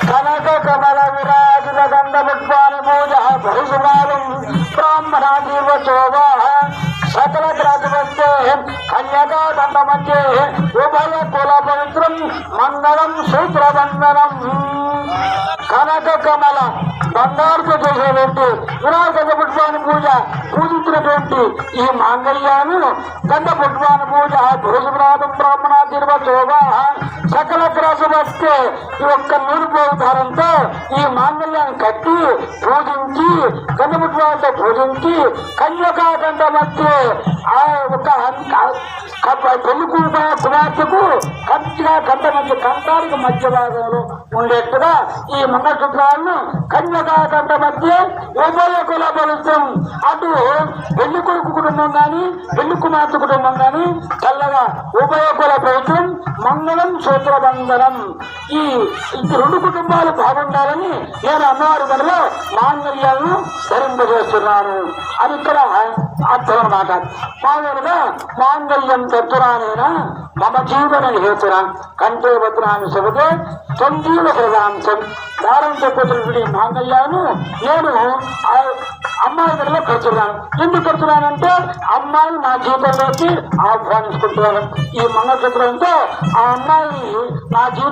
కనక కమల విరాజిత గంధపుష్పాని పూజ పరిశుభాలం బ్రాహ్మణ జీవశోభా సకల గ్రాజవస్తే కన్యకా దండ మధ్య ఉభయ కుల పవిత్రం మంగళం సూత్రబంధనం. కనక కమల బంగారుతో చేసేటువంటి విరాజ పుష్పాన్ని పూజించినటువంటి ఈ మాంగళ్యాన్ని గంధ పుష్పాన్ని పూజ పురుషురాధం బ్రాహ్మణ జీవశోభా సకల గ్రాజవస్తే ఈ ఒక్క నూరుపోతారంతో ఈ మాంగళ్యాన్ని కట్టి పూజించి గంధ పుష్పాలతో పూజించి కన్యకా దండ మధ్య ఆ ఒక పెళ్లి కుమార్తెకు కంచిగా కంట మధ్య కంటానికి మధ్య భాగంలో ఉండేట్టుగా ఈ మంగళసూత్రాలను కన్యకా కంట మధ్య ఉభయ కుల పవిత్రం. అటు పెళ్లి కొడుకు కుటుంబం కానీ పెళ్లి కుమార్తె కుటుంబం కానీ చల్లగా ఉభయ కుల పవిత్రం మంగళం సూత్రబంధనం. ఈ రెండు కుటుంబాలు బాగుండాలని నేను అమ్మవారి గదిలో మాంగళ్యాలను ధరింపజేస్తున్నాను అని ఇక్కడ అర్థం అన్నమాట. మామూలుగా మాంగళ్యం తత్తురానేనా మమ జీవన హేతున కంటే భద్రాన్ని చెబితే సంజీవ హృదాంశం దారం చెప్పుతున్నటువంటి మాంగళ్యాన్ని నేను అమ్మాయి గదిలో కడుతున్నాను. ఎందుకు కడుతున్నానంటే అమ్మాయి నా జీవితంలోకి ఆహ్వానించుకుంటున్నాను. ఈ మంగళసూత్రంతో ఆ అమ్మాయి నా జీవితం